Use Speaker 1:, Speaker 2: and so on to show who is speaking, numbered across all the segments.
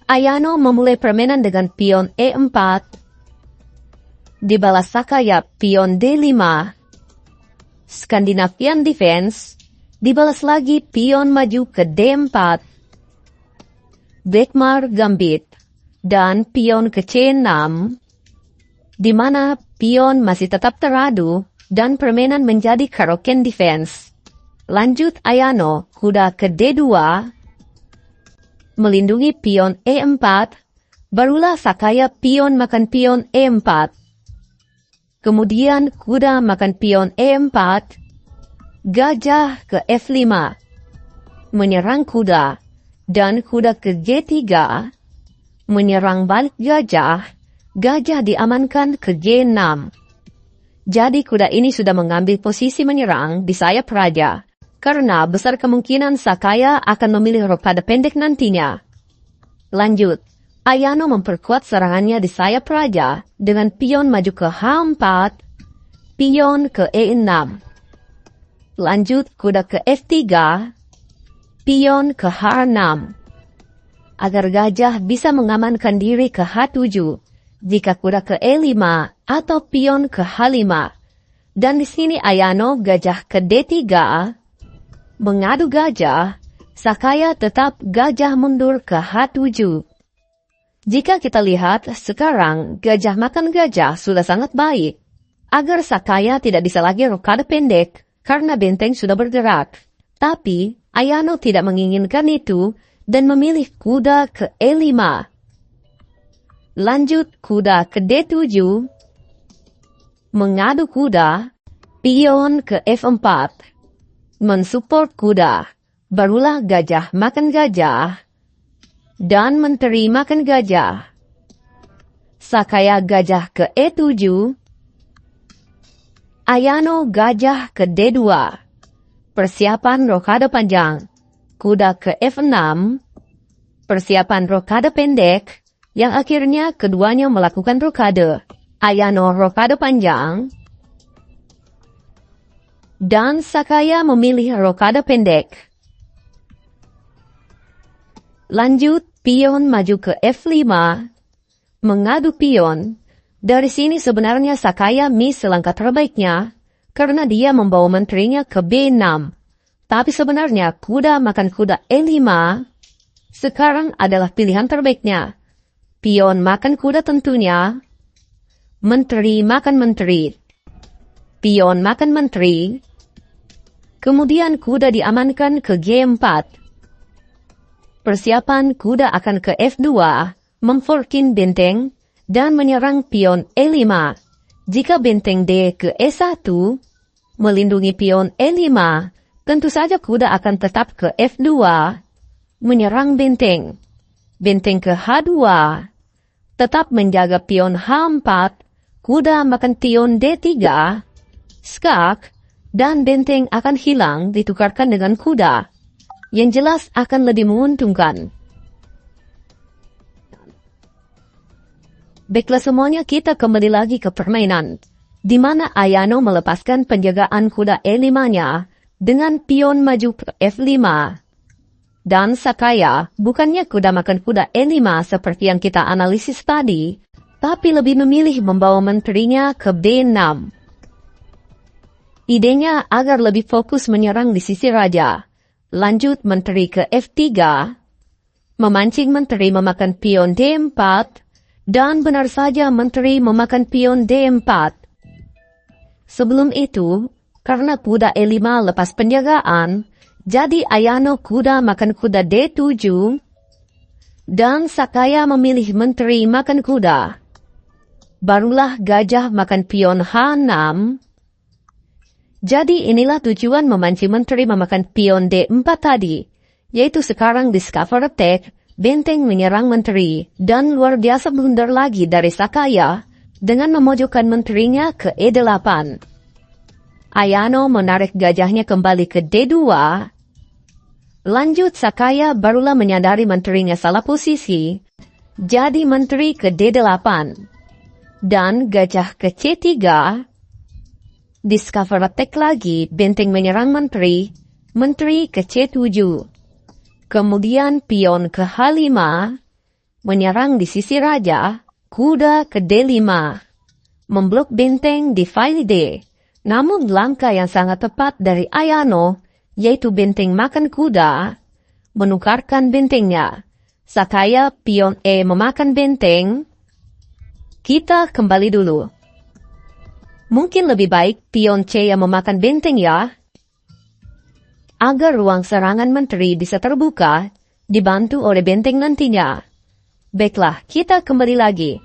Speaker 1: Ayano memulai permainan dengan pion E4. Dibalas Sakaya pion D5. Scandinavian defense. Dibalas lagi pion maju ke D4. Blackmar gambit. Dan pion ke C6. Di mana pion masih tetap teradu dan permainan menjadi Karoken defense. Lanjut Ayano kuda ke D2. Melindungi pion E4. Barulah Sakaya pion makan pion E4. Kemudian kuda makan pion E4. Gajah ke F5. Menyerang kuda. Dan kuda ke G3. Menyerang balik gajah. Gajah diamankan ke G6. Jadi kuda ini sudah mengambil posisi menyerang di sayap raja. Karena besar kemungkinan Sakaya akan memilih rokade pendek nantinya. Lanjut. Ayano memperkuat serangannya di sayap raja dengan pion maju ke H4, pion ke E6. Lanjut kuda ke F3, pion ke H6. Agar gajah bisa mengamankan diri ke H7, jika kuda ke E5 atau pion ke H5. Dan di sini Ayano gajah ke D3, mengadu gajah, Sakaya tetap gajah mundur ke H7. Jika kita lihat, sekarang gajah makan gajah sudah sangat baik. Agar Sakaya tidak bisa lagi rokade pendek, karena benteng sudah bergerak. Tapi, Ayano tidak menginginkan itu, dan memilih kuda ke E5. Lanjut kuda ke D7. Mengadu kuda, pion ke F4. Mensupport kuda, barulah gajah makan gajah. Dan menteri makan gajah. Sakaya gajah ke E7. Ayano gajah ke D2. Persiapan rokade panjang. Kuda ke F6. Persiapan rokade pendek. Yang akhirnya keduanya melakukan rokade. Ayano rokade panjang. Dan Sakaya memilih rokade pendek. Lanjut, pion maju ke F5. Mengadu pion. Dari sini sebenarnya Sakaya miss langkah terbaiknya, karena dia membawa menterinya ke B6. Tapi sebenarnya kuda makan kuda E5 sekarang adalah pilihan terbaiknya. Pion makan kuda tentunya. Menteri makan menteri. Pion makan menteri. Kemudian kuda diamankan ke G4. Persiapan kuda akan ke F2, memforkin benteng, dan menyerang pion E5. Jika benteng D ke E1, melindungi pion E5, tentu saja kuda akan tetap ke F2, menyerang benteng. Benteng ke H2, tetap menjaga pion H4, kuda makan pion D3, skak, dan benteng akan hilang ditukarkan dengan kuda. Yang jelas akan lebih menguntungkan. Baiklah semuanya, kita kembali lagi ke permainan, di mana Ayano melepaskan penjagaan kuda E5-nya dengan pion maju ke F5. Dan Sakaya bukannya kuda makan kuda E5 seperti yang kita analisis tadi, tapi lebih memilih membawa menterinya ke B6. Idenya agar lebih fokus menyerang di sisi raja. Lanjut menteri ke F3, memancing menteri memakan pion D4, dan benar saja menteri memakan pion D4. Sebelum itu, karena kuda E5 lepas penjagaan, jadi Ayano kuda makan kuda D7, dan Sakaya memilih menteri makan kuda. Barulah gajah makan pion H6. Jadi inilah tujuan memancing menteri memakan pion D4 tadi, yaitu sekarang discover attack, benteng menyerang menteri, dan luar biasa blunder lagi dari Sakaya, dengan memojokkan menterinya ke E8. Ayano menarik gajahnya kembali ke D2. Lanjut Sakaya barulah menyadari menterinya salah posisi, jadi menteri ke D8. Dan gajah ke C3. Discover attack lagi, benteng menyerang menteri, menteri ke C7. Kemudian pion ke H5, menyerang di sisi raja, kuda ke D5, memblok benteng di file D. Namun langkah yang sangat tepat dari Ayano, yaitu benteng makan kuda, menukarkan bentengnya. Sakaya pion E memakan benteng. Kita kembali dulu. Mungkin lebih baik pion C yang memakan benteng ya, agar ruang serangan menteri bisa terbuka, dibantu oleh benteng nantinya. Baiklah, kita kembali lagi.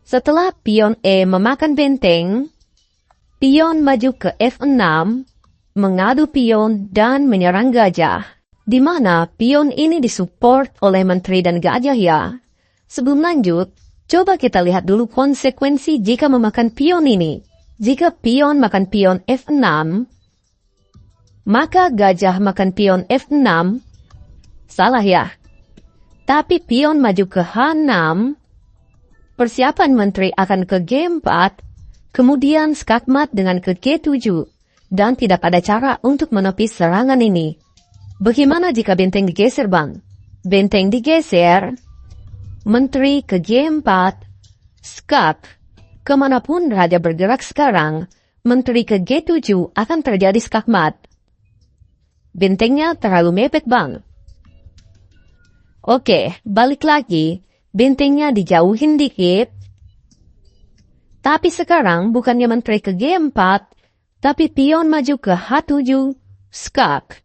Speaker 1: Setelah pion E memakan benteng, pion maju ke F6, mengadu pion dan menyerang gajah, di mana pion ini disupport oleh menteri dan gajah ya. Sebelum lanjut, coba kita lihat dulu konsekuensi jika memakan pion ini. Jika pion makan pion F6, maka gajah makan pion F6. Salah ya. Tapi pion maju ke H6, persiapan menteri akan ke G4, kemudian skakmat dengan ke G7, dan tidak ada cara untuk menepis serangan ini. Bagaimana jika benteng digeser bang? Benteng digeser, menteri ke G4, skak. Kemanapun raja bergerak sekarang, menteri ke G7 akan terjadi skakmat. Bentengnya terlalu mepet bang. Oke, balik lagi. Bentengnya dijauhin dikit. Tapi sekarang bukannya menteri ke G4, tapi pion maju ke H7, skak.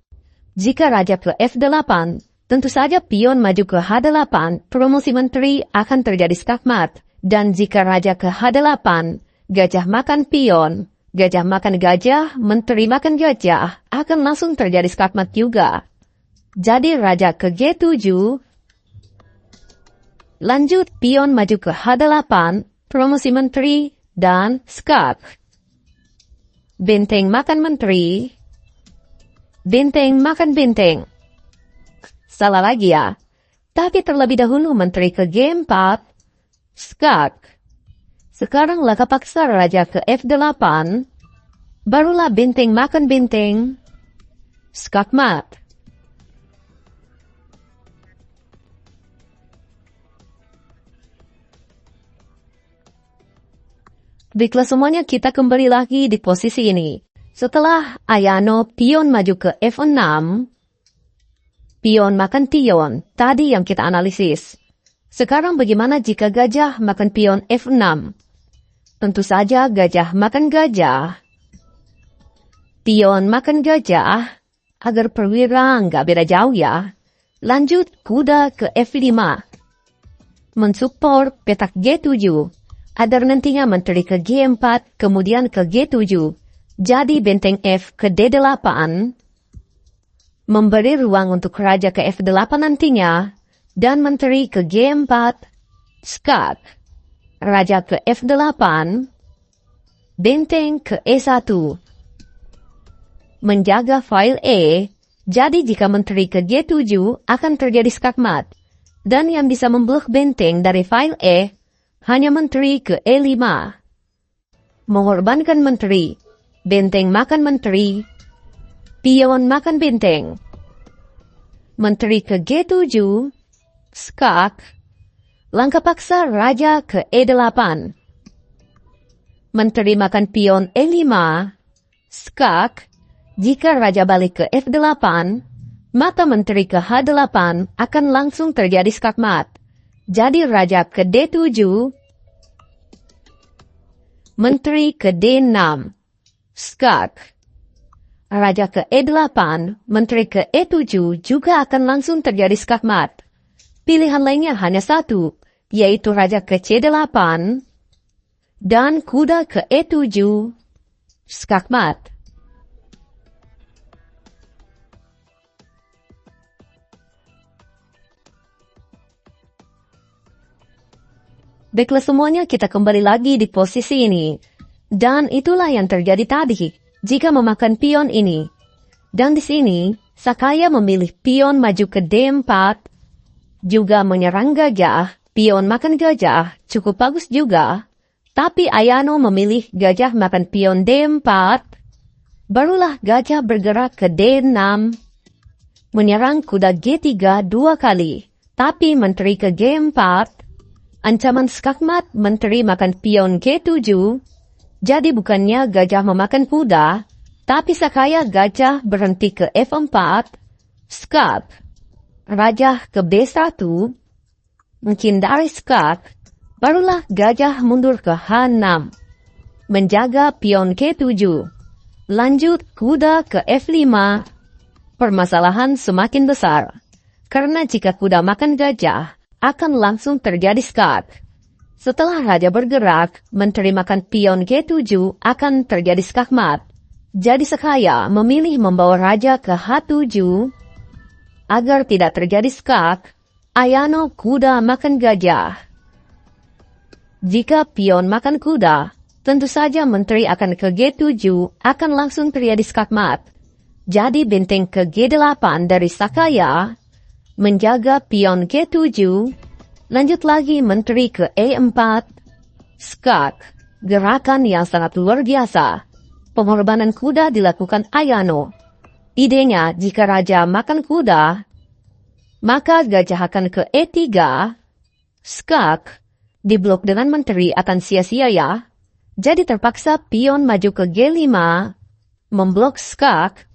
Speaker 1: Jika raja ke F8, tentu saja pion maju ke H8, promosi menteri akan terjadi skakmat. Dan jika raja ke H8, gajah makan pion, gajah makan gajah, menteri makan gajah, akan langsung terjadi skakmat juga. Jadi raja ke G7, lanjut pion maju ke H8, promosi menteri, dan skak. Benteng makan menteri, benteng makan benteng. Salah lagi ya. Tapi terlebih dahulu menteri ke G4, skak. Sekarang laka paksa raja ke F8, barulah benteng makan benteng, skakmat. Baiklah semuanya, kita kembali lagi di posisi ini. Setelah Ayano pion maju ke F6, pion makan pion, tadi yang kita analisis. Sekarang bagaimana jika gajah makan pion F6? Tentu saja gajah makan gajah. Pion makan gajah, agar perwira nggak beda jauh ya. Lanjut kuda ke F5. Mensupport petak G7. Agar nantinya menteri ke G4, kemudian ke G7. Jadi benteng F ke D8. Memberi ruang untuk raja ke F8 nantinya. Dan menteri ke G4, skak. Raja ke F8. Benteng ke E1. Menjaga file E. Jadi jika menteri ke G7 akan terjadi skakmat. Dan yang bisa memblok benteng dari file E hanya menteri ke E5. Mengorbankan menteri. Benteng makan menteri. Pion makan benteng. Menteri ke G7. Skak. Langkah paksa raja ke E8. Menteri makan pion E5. Skak. Jika raja balik ke F8, maka menteri ke H8 akan langsung terjadi skakmat. Jadi raja ke D7, menteri ke D6, skak. Raja ke E8, menteri ke E7 juga akan langsung terjadi skakmat. Pilihan lainnya hanya satu, yaitu raja ke C8, dan kuda ke E7, skakmat. Baiklah semuanya, kita kembali lagi di posisi ini. Dan itulah yang terjadi tadi jika memakan pion ini. Dan di sini, Sakaya memilih pion maju ke D4, juga menyerang gajah. Pion makan gajah cukup bagus juga. Tapi Ayano memilih gajah makan pion D4. Barulah gajah bergerak ke D6, menyerang kuda G3 2 kali. tapi menteri ke G4. Ancaman skakmat menteri makan pion G7. Jadi bukannya gajah memakan kuda, tapi sakaya gajah berhenti ke F4. Skak. Raja ke B1. Mungkin dari skak, barulah gajah mundur ke H6. Menjaga pion K7. Lanjut kuda ke F5. Permasalahan semakin besar. Karena jika kuda makan gajah, akan langsung terjadi skak. Setelah raja bergerak, menteri makan pion G7 akan terjadi skakmat. Jadi sakaya memilih membawa raja ke H7. Agar tidak terjadi skak, Ayano kuda makan gajah. Jika pion makan kuda, tentu saja menteri akan ke G7 akan langsung terjadi skakmat. Jadi benteng ke G8 dari sakaya menjaga pion G7. Lanjut lagi menteri ke E4. Skak, gerakan yang sangat luar biasa. Pengorbanan kuda dilakukan Ayano. Idenya jika raja makan kuda, maka gajah akan ke E3. Skak, diblok dengan menteri akan sia-sia ya. Jadi terpaksa pion maju ke G5, memblok skak.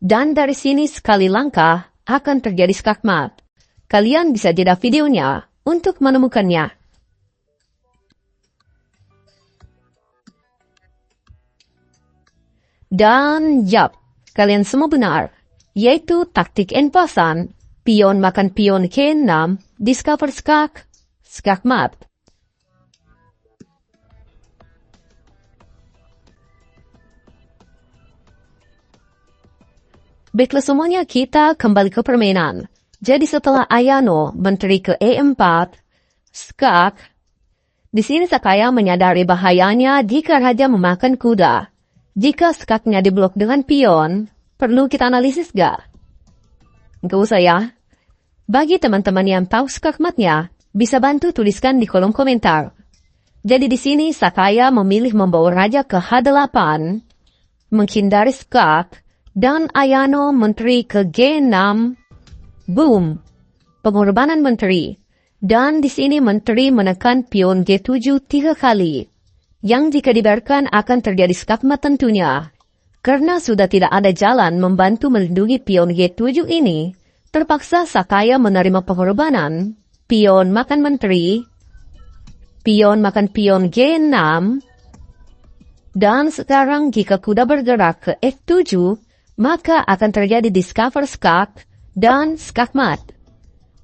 Speaker 1: Dan dari sini sekali langkah akan terjadi skakmat. Kalian bisa jeda videonya untuk menemukannya. Dan yap, kalian semua benar. Yaitu taktik en-pasan, pion makan pion K6, discover skak, skakmat. Baiklah semuanya, kita kembali ke permainan. Jadi setelah Ayano menteri ke E4, skak, di sini sakaya menyadari bahayanya jika raja memakan kuda. Jika skaknya diblok dengan pion, perlu kita analisis gak? Gak usah ya. Bagi teman-teman yang tahu skakmatnya, bisa bantu tuliskan di kolom komentar. Jadi di sini sakaya memilih membawa raja ke H8, menghindari skak, dan Ayano menteri ke G6. Boom. Pengorbanan menteri. Dan di sini menteri menekan pion G7 3 kali. Yang jika dibiarkan akan terjadi skakmat tentunya. Karena sudah tidak ada jalan membantu melindungi pion G7 ini, terpaksa sakaya menerima pengorbanan. Pion makan menteri. Pion makan pion G6. Dan sekarang jika kuda bergerak ke F7, maka akan terjadi discover skak dan skakmat.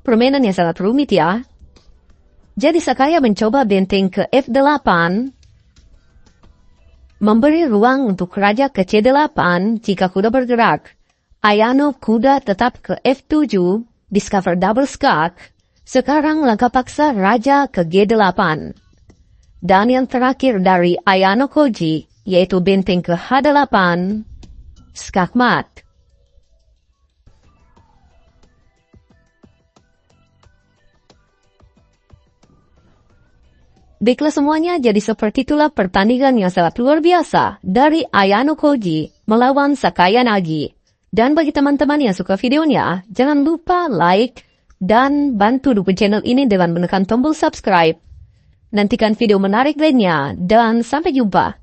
Speaker 1: Permainan yang sangat rumit ya. Jadi sakaya mencoba benteng ke F8, memberi ruang untuk raja ke C8 jika kuda bergerak. Ayano kuda tetap ke F7, discover double skak. Sekarang langkah paksa raja ke G8. Dan yang terakhir dari Ayano Koji, yaitu benteng ke H8, skakmat. Baiklah semuanya, jadi seperti itulah pertandingan yang sangat luar biasa dari Ayano Koji melawan Sakaya Nagi. Dan bagi teman-teman yang suka videonya, jangan lupa like dan bantu dukung channel ini dengan menekan tombol subscribe. Nantikan video menarik lainnya dan sampai jumpa.